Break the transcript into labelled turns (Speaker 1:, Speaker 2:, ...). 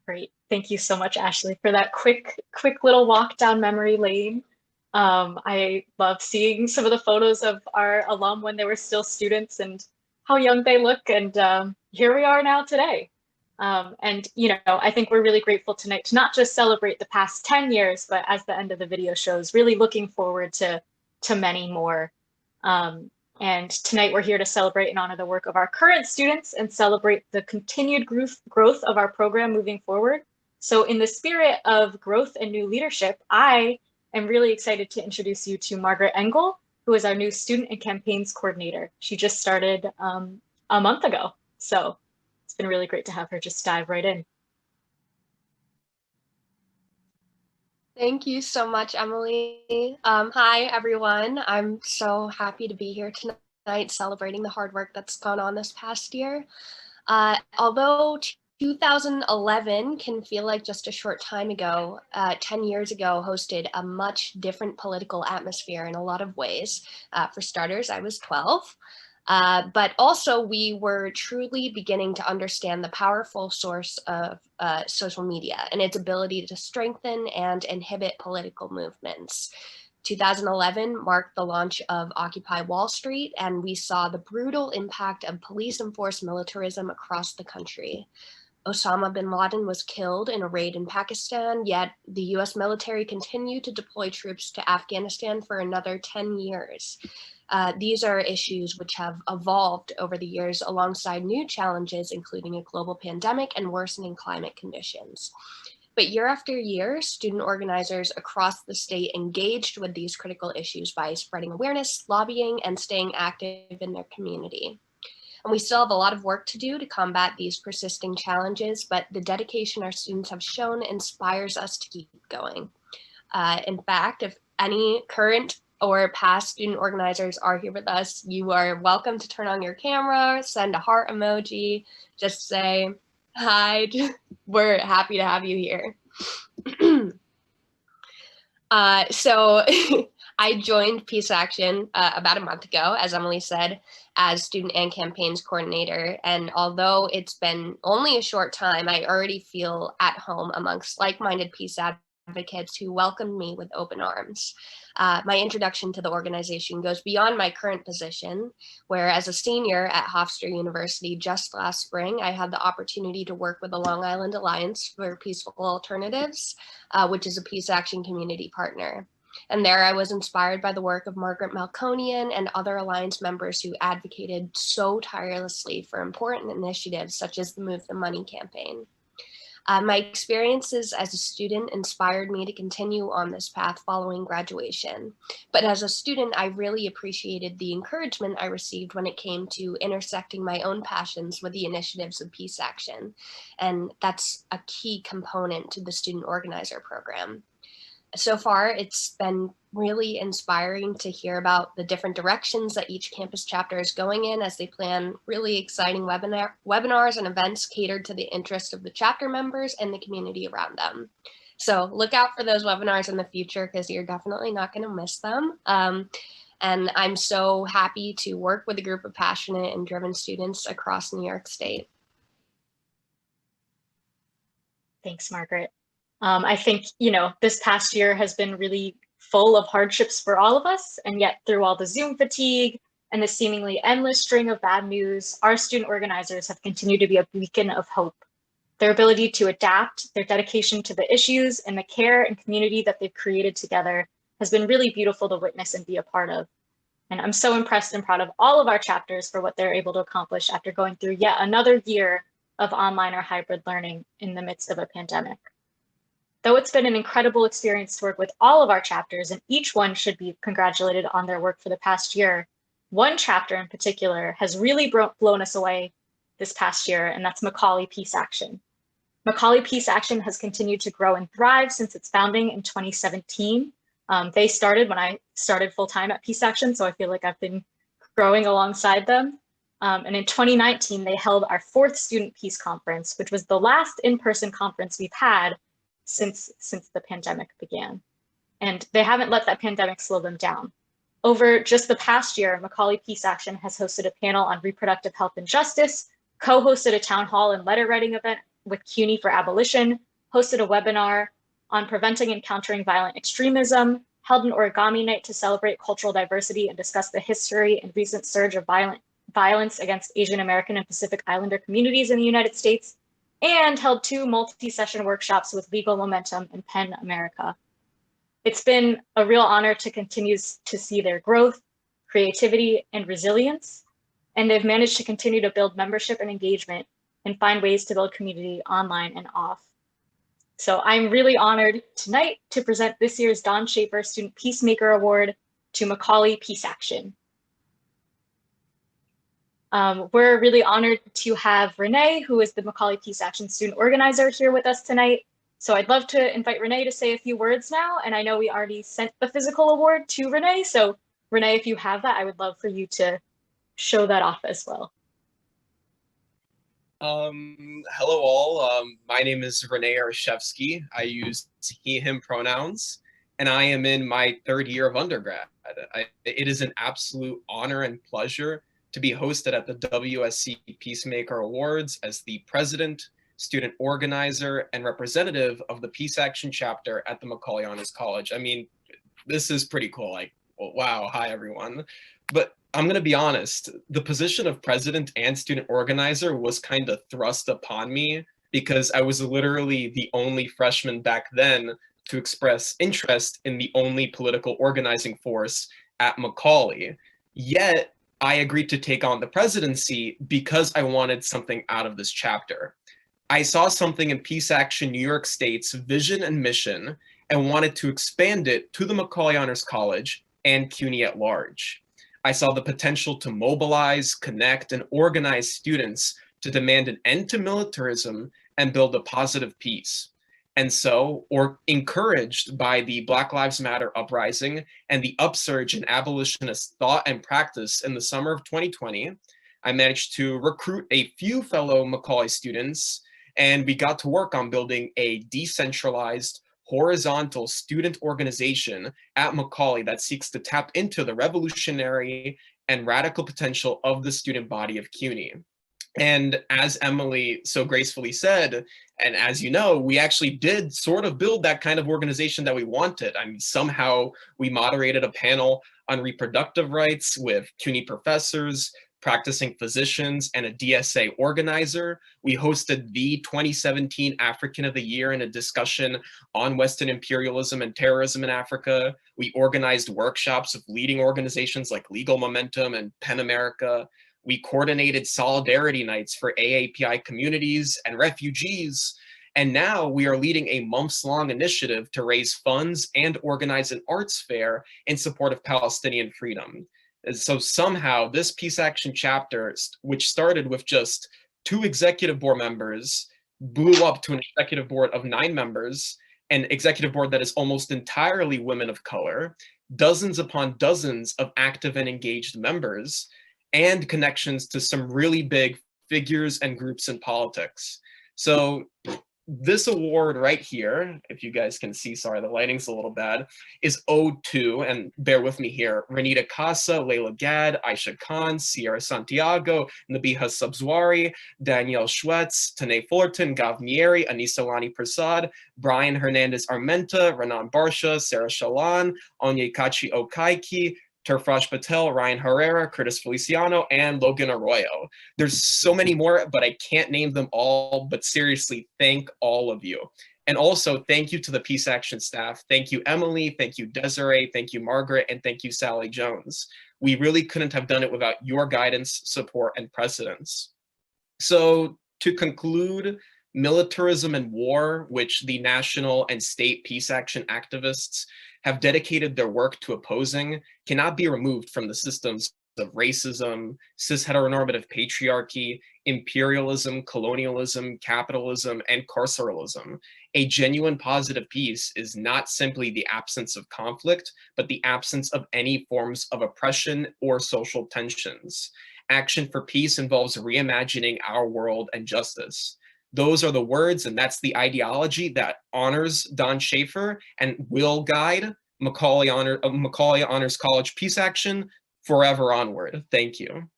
Speaker 1: Great. Thank you so much, Ashley, for that quick little walk down memory lane. I love seeing some of the photos of our alum when they were still students and how young they look. And here we are now today. And, I think we're really grateful tonight to not just celebrate the past 10 years, but as the end of the video shows, really looking forward to many more. And tonight we're here to celebrate and honor the work of our current students and celebrate the continued growth of our program moving forward. So in the spirit of growth and new leadership, I am really excited to introduce you to Margaret Engel, who is our new Student and Campaigns Coordinator. She just started a month ago. So it's been really great to have her just dive right in.
Speaker 2: Thank you so much, Emily. Hi, everyone. I'm so happy to be here tonight celebrating the hard work that's gone on this past year. Although 2011 can feel like just a short time ago, 10 years ago hosted a much different political atmosphere in a lot of ways. For starters, I was 12. But also we were truly beginning to understand the powerful source of social media and its ability to strengthen and inhibit political movements. 2011 marked the launch of Occupy Wall Street, and we saw the brutal impact of police-enforced militarism across the country. Osama bin Laden was killed in a raid in Pakistan, yet the US military continued to deploy troops to Afghanistan for another 10 years. These are issues which have evolved over the years alongside new challenges, including a global pandemic and worsening climate conditions. But year after year, student organizers across the state engaged with these critical issues by spreading awareness, lobbying, and staying active in their community. And we still have a lot of work to do to combat these persisting challenges, but the dedication our students have shown inspires us to keep going. In fact, if any current or past student organizers are here with us, you are welcome to turn on your camera, send a heart emoji, just say, hi, we're happy to have you here. So I joined Peace Action about a month ago, as Emily said, as Student and Campaigns Coordinator. And although it's been only a short time, I already feel at home amongst like-minded peace advocates who welcomed me with open arms. My introduction to the organization goes beyond my current position, where as a senior at Hofstra University just last spring, I had the opportunity to work with the Long Island Alliance for Peaceful Alternatives, which is a Peace Action community partner. And there I was inspired by the work of Margaret Melkonian and other Alliance members who advocated so tirelessly for important initiatives such as the Move the Money campaign. My experiences as a student inspired me to continue on this path following graduation. But as a student, I really appreciated the encouragement I received when it came to intersecting my own passions with the initiatives of Peace Action. And that's a key component to the Student Organizer Program. So far, it's been really inspiring to hear about the different directions that each campus chapter is going in as they plan really exciting webinars and events catered to the interest of the chapter members and the community around them. So look out for those webinars in the future because you're definitely not going to miss them. And I'm so happy to work with a group of passionate and driven students across New York State.
Speaker 1: Thanks, Margaret. I think, this past year has been really full of hardships for all of us, and yet through all the Zoom fatigue and the seemingly endless string of bad news, our student organizers have continued to be a beacon of hope. Their ability to adapt, their dedication to the issues, and the care and community that they've created together has been really beautiful to witness and be a part of. And I'm so impressed and proud of all of our chapters for what they're able to accomplish after going through yet another year of online or hybrid learning in the midst of a pandemic. Though it's been an incredible experience to work with all of our chapters, and each one should be congratulated on their work for the past year, one chapter in particular has really blown us away this past year, and that's Macaulay Peace Action. Macaulay Peace Action has continued to grow and thrive since its founding in 2017. They started when I started full-time at Peace Action, so I feel like I've been growing alongside them. And in 2019, they held our 4th Student Peace Conference, which was the last in-person conference we've had since the pandemic began. And they haven't let that pandemic slow them down. Over just the past year, Macaulay Peace Action has hosted a panel on reproductive health and justice, co-hosted a town hall and letter writing event, with CUNY for Abolition, hosted a webinar on preventing and countering violent extremism, held an origami night to celebrate cultural diversity and discuss the history and recent surge of violence against Asian American and Pacific Islander communities in the United States, and held 2 multi-session workshops with Legal Momentum and PEN America. It's been a real honor to continue to see their growth, creativity, and resilience, and they've managed to continue to build membership and engagement and find ways to build community online and off. So I'm really honored tonight to present this year's Don Schaefer Student Peacemaker Award to Macaulay Peace Action. We're really honored to have Renee, who is the Macaulay Peace Action student organizer, here with us tonight. So I'd love to invite Renee to say a few words now. And I know we already sent the physical award to Renee. So Renee, if you have that, I would love for you to show that off as well.
Speaker 3: Hello all, my name is Renee Arshevsky. I use he, him pronouns, and I am in my 3rd year of undergrad. It is an absolute honor and pleasure to be hosted at the WSC Peacemaker Awards as the president, student organizer, and representative of the Peace Action chapter at the Macaulay Honors College. I mean, this is pretty cool. Like, wow, hi everyone. But I'm going to be honest, the position of president and student organizer was kind of thrust upon me because I was literally the only freshman back then to express interest in the only political organizing force at Macaulay. Yet, I agreed to take on the presidency because I wanted something out of this chapter. I saw something in Peace Action New York State's vision and mission and wanted to expand it to the Macaulay Honors College and CUNY at large. I saw the potential to mobilize, connect, and organize students to demand an end to militarism and build a positive peace. And so, or encouraged by the Black Lives Matter uprising and the upsurge in abolitionist thought and practice in the summer of 2020, I managed to recruit a few fellow Macaulay students, and we got to work on building a decentralized, horizontal student organization at Macaulay that seeks to tap into the revolutionary and radical potential of the student body of CUNY. And as Emily so gracefully said, and as you know, we actually did sort of build that kind of organization that we wanted. I mean, somehow we moderated a panel on reproductive rights with CUNY professors, practicing physicians, and a DSA organizer. We hosted the 2017 African of the Year in a discussion on Western imperialism and terrorism in Africa. We organized workshops of leading organizations like Legal Momentum and PEN America. We coordinated solidarity nights for AAPI communities and refugees. And now we are leading a months-long initiative to raise funds and organize an arts fair in support of Palestinian freedom. So somehow this Peace Action chapter, which started with just 2 executive board members, blew up to an executive board of 9 members, an executive board that is almost entirely women of color, dozens upon dozens of active and engaged members, and connections to some really big figures and groups in politics. So this award right here, if you guys can see, sorry, the lighting's a little bad, is owed to, and bear with me here, Renita Casa, Layla Gad, Aisha Khan, Sierra Santiago, Nabiha Sabzwari, Danielle Schwetz, Tanae Fullerton, Gav Mieri, Anissa Lani Prasad, Brian Hernandez Armenta, Renan Barsha, Sarah Shalan, Onyekachi Okaiki, Terfrash Patel, Ryan Herrera, Curtis Feliciano, and Logan Arroyo. There's so many more, but I can't name them all, but seriously, thank all of you. And also, thank you to the Peace Action staff. Thank you, Emily. Thank you, Desiree. Thank you, Margaret. And thank you, Sally Jones. We really couldn't have done it without your guidance, support, and precedence. So to conclude, militarism and war, which the national and state peace action activists have dedicated their work to opposing, cannot be removed from the systems of racism, cis-heteronormative patriarchy, imperialism, colonialism, capitalism, and carceralism. A genuine positive peace is not simply the absence of conflict, but the absence of any forms of oppression or social tensions. Action for peace involves reimagining our world and justice. Those are the words, and that's the ideology that honors Don Schaefer and will guide Macaulay Honors College Peace Action forever onward. Thank you.